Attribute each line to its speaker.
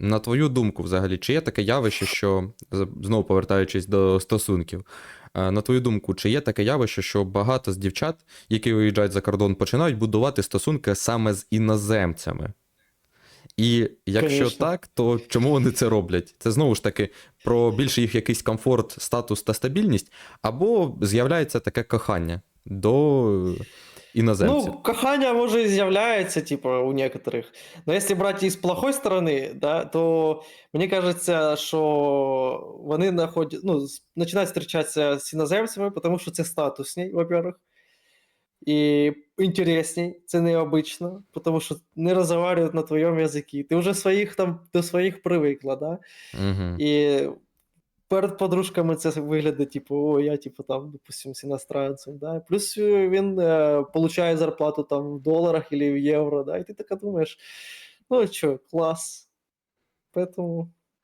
Speaker 1: На твою думку, взагалі, чи є таке явище, що, знову повертаючись до стосунків, на твою думку, чи є таке явище, що багато з дівчат, які виїжджають за кордон, починають будувати стосунки саме з іноземцями? І якщо
Speaker 2: Конечно.
Speaker 1: так, то чому вони це роблять? Це знову ж таки про більше їх якийсь комфорт, статус та стабільність, або з'являється таке кохання до іноземців?
Speaker 2: Ну, кохання, може, і з'являється, типу, у некоторих. Но если брать із плохой сторони, да, то мені кажеться, що вони починають зустрічатися з іноземцями, тому що це статусній, во-первых, і інтересній, це необично, тому що не розмовляють на твоєму язикі. Ти вже до своїх привикла, да?
Speaker 1: Угу.
Speaker 2: І перед подружками це виглядає, типу, о, я, типу, там, допустим, з іностранцем, да? Плюс він получає зарплату там в доларах або в євро, да? І ти така думаєш, ну що, клас. Поэтому